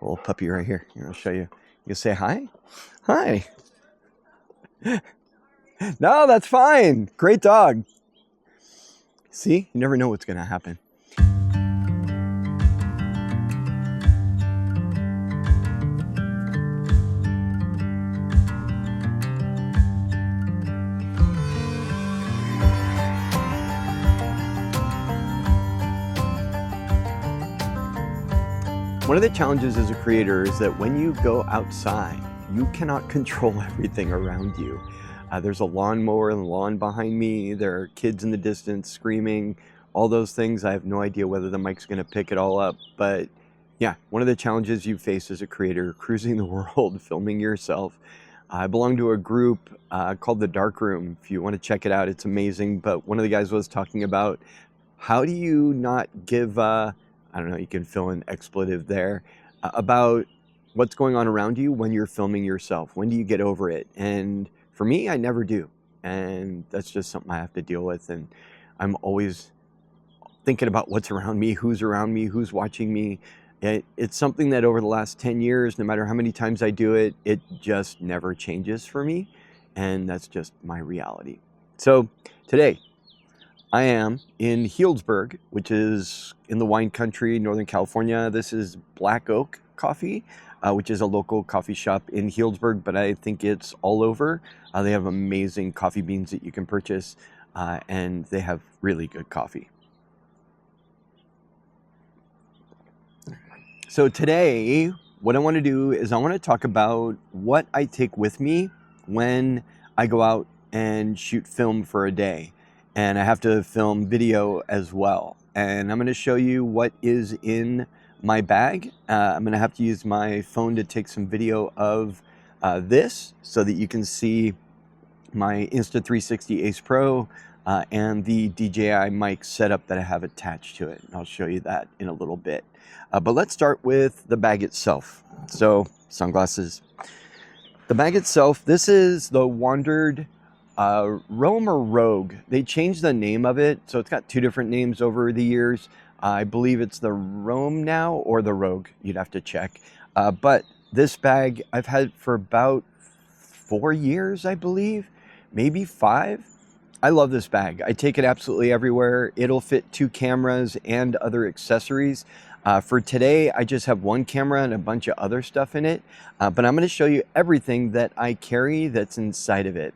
Little puppy right here. Here, I'll show you. You say hi? Hi. No, that's fine. Great dog. See, you never know what's going to happen. One of the challenges as a creator is that when you go outside, you cannot control everything around you. There's a lawnmower and lawn behind me. There are kids in the distance screaming, all those things. I have no idea whether the mic's going to pick it all up. But yeah, one of the challenges you face as a creator, cruising the world, filming yourself. I belong to a group called The Dark Room. If you want to check it out, it's amazing. But one of the guys was talking about how do you not give, I don't know, you can fill in expletive there, about what's going on around you when you're filming yourself. When do you get over it? And for me, I never do. And that's just something I have to deal with. And I'm always thinking about what's around me, who's watching me. It's something that over the last 10 years, no matter how many times I do it, it just never changes for me. And that's just my reality. So today, I am in Healdsburg, which is in the wine country, Northern California. This is Black Oak Coffee, which is a local coffee shop in Healdsburg, but I think it's all over. They have amazing coffee beans that you can purchase, and they have really good coffee. So today, what I want to do is I want to talk about what I take with me when I go out and shoot film for a day. And I have to film video as well. And I'm going to show you what is in my bag. I'm going to have to use my phone to take some video of this so that you can see my Insta360 Ace Pro and the DJI mic setup that I have attached to it. And I'll show you that in a little bit. But let's start with the bag itself. So sunglasses. The bag itself, this is the Wandered Roam or Rogue. They changed the name of it, so it's got two different names over the years. I believe it's the Roam now or the Rogue. You'd have to check. But this bag I've had for about 4 years, I believe, maybe 5. I love this bag. I take it absolutely everywhere. It'll fit 2 cameras and other accessories. For today, I just have 1 camera and a bunch of other stuff in it. But I'm going to show you everything that I carry that's inside of it.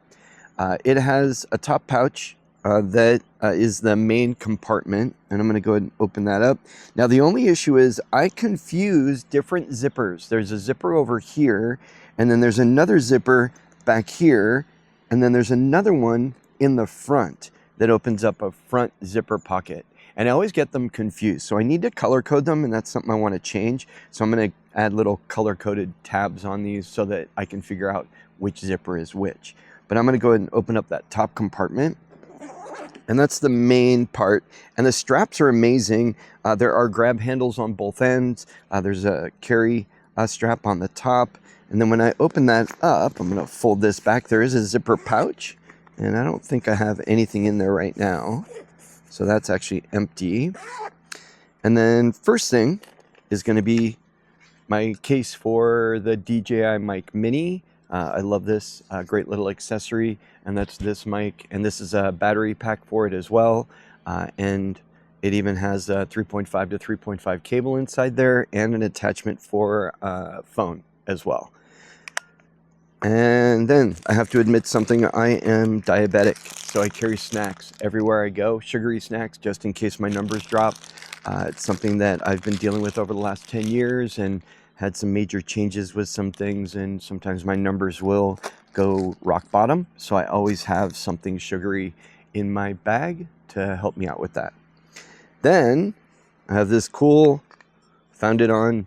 It has a top pouch that is the main compartment, and I'm going to go ahead and open that up. Now, the only issue is I confuse different zippers. There's a zipper over here, and then there's another zipper back here, and then there's another one in the front that opens up a front zipper pocket. And I always get them confused, so I need to color code them, and that's something I want to change. So I'm going to add little color-coded tabs on these so that I can figure out which zipper is which. But I'm going to go ahead and open up that top compartment. And that's the main part. And the straps are amazing. There are grab handles on both ends. There's a carry strap on the top. And then when I open that up, I'm going to fold this back. There is a zipper pouch. And I don't think I have anything in there right now. So that's actually empty. And then first thing is going to be my case for the DJI Mic Mini. I love this great little accessory, and that's this mic, and this is a battery pack for it as well, and it even has a 3.5 to 3.5 cable inside there and an attachment for phone as well. And then I have to admit something, I am diabetic, so I carry snacks everywhere I go, sugary snacks, just in case my numbers drop. It's something that I've been dealing with over the last 10 years and had some major changes with some things, and sometimes my numbers will go rock bottom. So I always have something sugary in my bag to help me out with that. Then I have this cool, found it on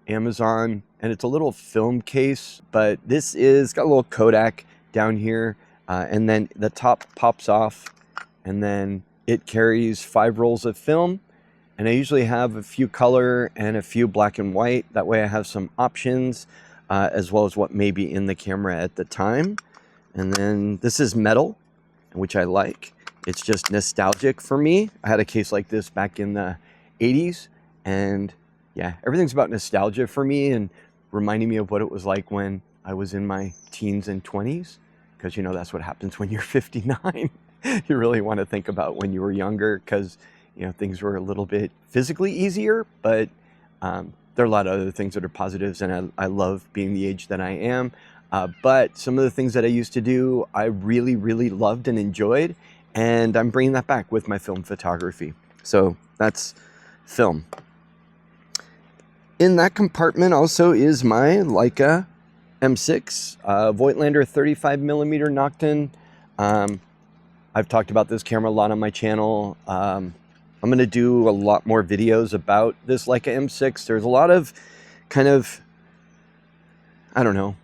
Amazon, and it's a little film case, but this is got a little Kodak down here, and then the top pops off, and then it carries 5 rolls of film. And I usually have a few color and a few black and white. That way I have some options, as well as what may be in the camera at the time. And then this is metal, which I like. It's just nostalgic for me. I had a case like this back in the 80s, and yeah, everything's about nostalgia for me and reminding me of what it was like when I was in my teens and 20s, because you know that's what happens when you're 59. You really want to think about when you were younger, because you know things were a little bit physically easier, but there are a lot of other things that are positives, and I love being the age that I am. But some of the things that I used to do, I really, really loved and enjoyed, and I'm bringing that back with my film photography. So that's film. In that compartment also is my Leica M6 Voigtlander 35mm Nocton. I've talked about this camera a lot on my channel. I'm going to do a lot more videos about this Leica M6. There's a lot of kind of, I don't know,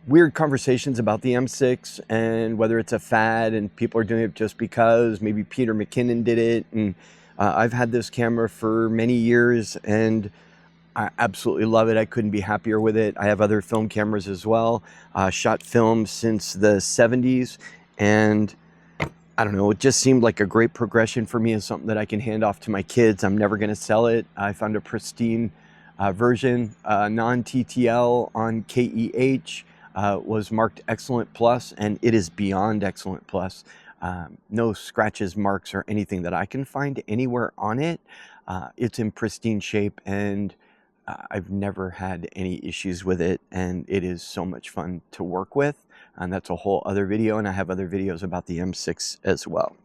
weird conversations about the M6 and whether it's a fad and people are doing it just because maybe Peter McKinnon did it. And I've had this camera for many years and I absolutely love it. I couldn't be happier with it. I have other film cameras as well. Shot film since the 70s, and I don't know, it just seemed like a great progression for me and something that I can hand off to my kids. I'm never going to sell it. I found a pristine version, non-TTL on KEH, was marked Excellent Plus, and it is beyond Excellent Plus. No scratches, marks, or anything that I can find anywhere on it. It's in pristine shape, and I've never had any issues with it, and it is so much fun to work with. And that's a whole other video, and I have other videos about the M6 as well.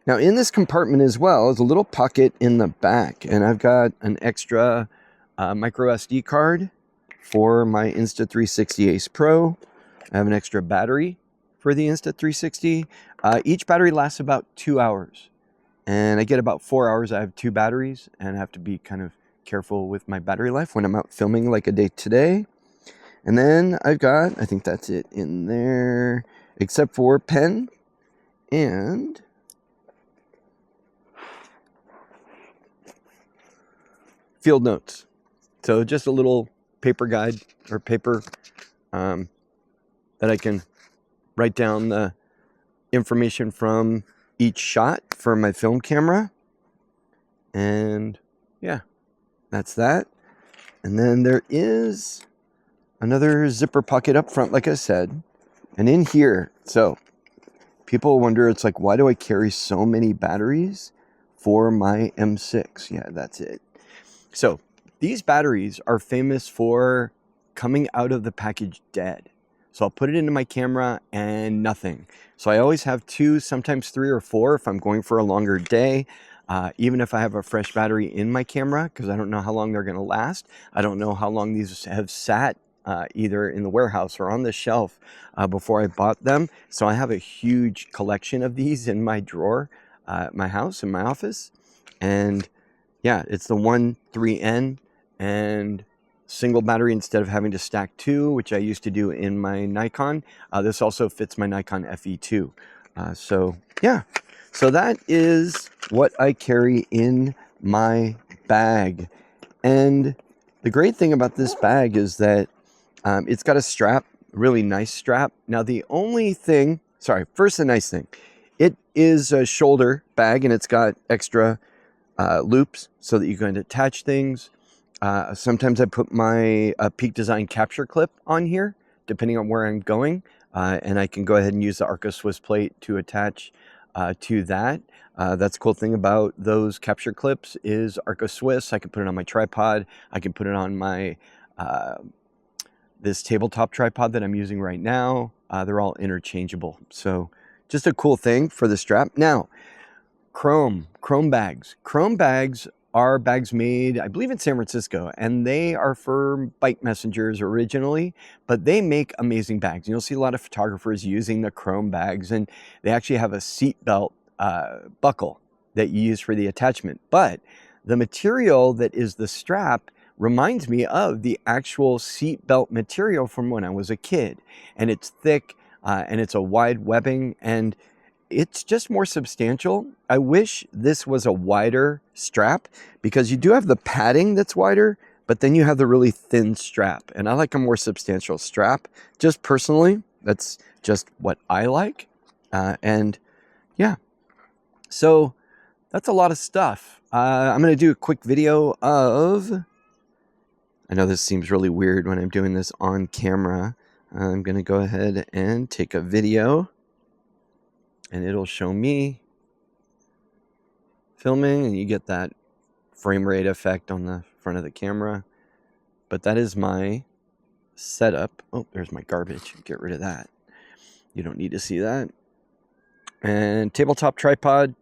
Now in this compartment as well is a little pocket in the back, and I've got an extra micro SD card for my Insta360 Ace Pro. I have an extra battery for the Insta360. Each battery lasts about 2 hours, and I get about 4 hours. I have 2 batteries, and I have to be kind of careful with my battery life when I'm out filming like a day today. And then I've got, I think that's it in there, except for pen and field notes. So just a little paper guide or paper that I can write down the information from each shot for my film camera. And yeah, that's that. And then there is another zipper pocket up front, like I said. And in here, so people wonder, it's like, why do I carry so many batteries for my M6? Yeah, that's it. So these batteries are famous for coming out of the package dead. So I'll put it into my camera and nothing. So I always have 2, sometimes 3 or 4 if I'm going for a longer day. Even if I have a fresh battery in my camera, because I don't know how long they're going to last. I don't know how long these have sat either in the warehouse or on the shelf before I bought them. So I have a huge collection of these in my drawer, my house, in my office. And yeah, it's the 13N and single battery instead of having to stack 2, which I used to do in my Nikon. This also fits my Nikon FE2. So yeah. So that is what I carry in my bag. And the great thing about this bag is that it's got a strap, really nice strap. Now the only thing, first the nice thing, it is a shoulder bag and it's got extra loops so that you can attach things. Sometimes I put my Peak Design capture clip on here, depending on where I'm going. And I can go ahead and use the Arca Swiss plate to attach to that. That's the cool thing about those capture clips is Arca Swiss. I can put it on my tripod. I can put it on my this tabletop tripod that I'm using right now. They're all interchangeable. So just a cool thing for the strap. Now, chrome bags. Chrome bags are bags made, I believe, in San Francisco, and they are for bike messengers originally, but they make amazing bags. You'll see a lot of photographers using the chrome bags, and they actually have a seat belt buckle that you use for the attachment. But the material that is the strap reminds me of the actual seat belt material from when I was a kid. And it's thick and it's a wide webbing and it's just more substantial. I wish this was a wider strap because you do have the padding that's wider, but then you have the really thin strap. And I like a more substantial strap. Just personally, that's just what I like. And yeah, so that's a lot of stuff. I'm going to do a quick video of I know this seems really weird when I'm doing this on camera. I'm going to go ahead and take a video, and it'll show me filming, and you get that frame rate effect on the front of the camera. But that is my setup. Oh, there's my garbage. Get rid of that. You don't need to see that. And tabletop tripod.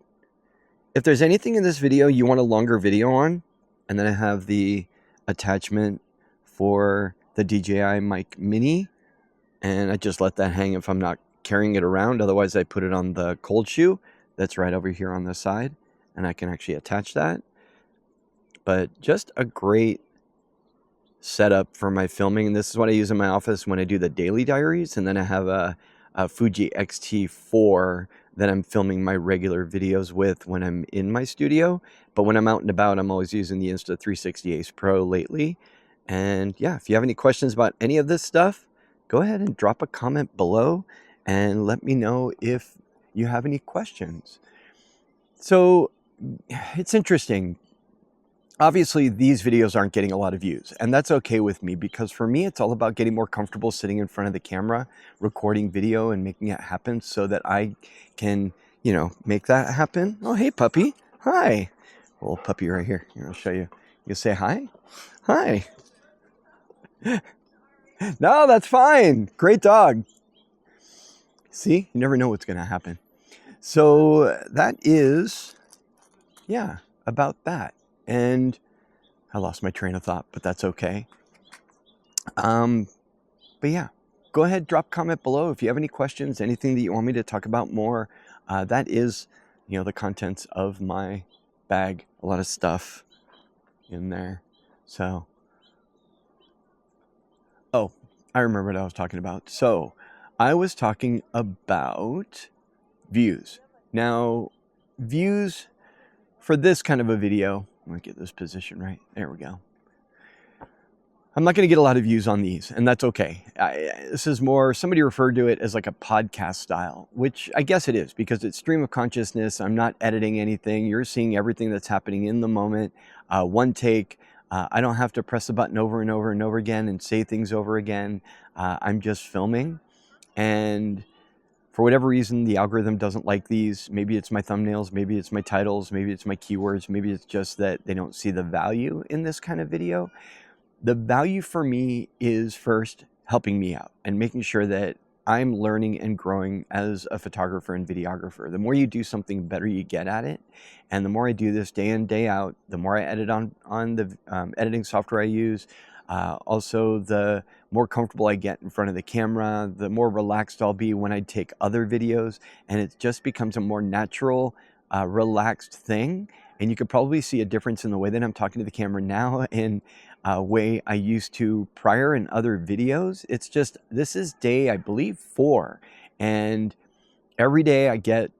If there's anything in this video you want a longer video on, and then I have the attachment for the DJI Mic Mini, and I just let that hang if I'm not carrying it around. Otherwise, I put it on the cold shoe that's right over here on the side, and I can actually attach that. But just a great setup for my filming, and this is what I use in my office when I do the daily diaries. And then I have a Fuji X-T4 that I'm filming my regular videos with when I'm in my studio. But when I'm out and about, I'm always using the Insta360 Ace Pro lately. And yeah, if you have any questions about any of this stuff, go ahead and drop a comment below and let me know if you have any questions. So it's interesting. Obviously, these videos aren't getting a lot of views, and that's okay with me, because for me, it's all about getting more comfortable sitting in front of the camera, recording video and making it happen so that I can, you know, make that happen. Oh, hey, puppy. Hi. Little puppy right here. Here, I'll show you. You say hi? Hi. No, that's fine. Great dog. See, you never know what's going to happen. So that is, yeah, about that. And I lost my train of thought, but that's okay. But yeah, go ahead, drop a comment below if you have any questions, anything that you want me to talk about more. That is, you know, the contents of my bag. A lot of stuff in there. So, oh, I remember what I was talking about. So, I was talking about views. Now, views for this kind of a video, I'm going to get this position right. There we go. I'm not going to get a lot of views on these, and that's okay. This is more, somebody referred to it as like a podcast style, which I guess it is, because it's stream of consciousness. I'm not editing anything. You're seeing everything that's happening in the moment. One take. I don't have to press the button over and over and over again and say things over again. I'm just filming, and for whatever reason, the algorithm doesn't like these. Maybe it's my thumbnails, maybe it's my titles, maybe it's my keywords, maybe it's just that they don't see the value in this kind of video. The value for me is first helping me out and making sure that I'm learning and growing as a photographer and videographer. The more you do something, the better you get at it. And the more I do this day in, day out, the more I edit on the editing software I use. Also, the more comfortable I get in front of the camera, the more relaxed I'll be when I take other videos, and it just becomes a more natural, relaxed thing. And you could probably see a difference in the way that I'm talking to the camera now and way I used to prior in other videos. It's just, this is day, I believe, 4, and every day I get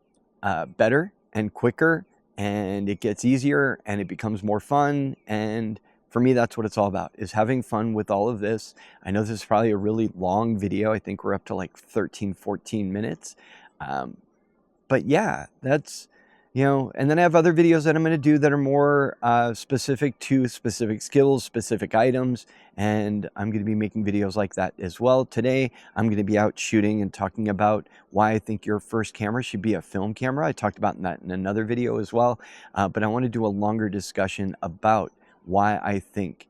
better and quicker, and it gets easier, and it becomes more fun. And for me, that's what it's all about, is having fun with all of this. I know this is probably a really long video. I think we're up to like 13, 14 minutes. But yeah, that's, you know, and then I have other videos that I'm going to do that are more specific to specific skills, specific items, and I'm going to be making videos like that as well. Today, I'm going to be out shooting and talking about why I think your first camera should be a film camera. I talked about that in another video as well, but I want to do a longer discussion about why I think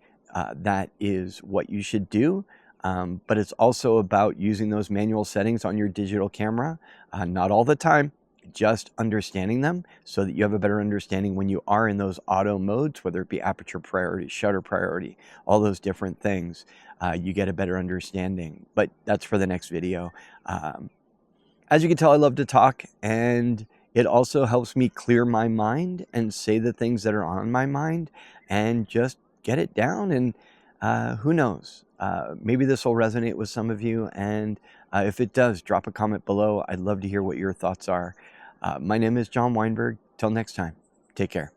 that is what you should do. But it's also about using those manual settings on your digital camera, not all the time, just understanding them so that you have a better understanding when you are in those auto modes, whether it be aperture priority, shutter priority, all those different things. You get a better understanding, but that's for the next video. As you can tell, I love to talk, and it also helps me clear my mind and say the things that are on my mind and just get it down. And who knows, maybe this will resonate with some of you. And if it does, drop a comment below. I'd love to hear what your thoughts are. My name is John Weinberg. Till next time, take care.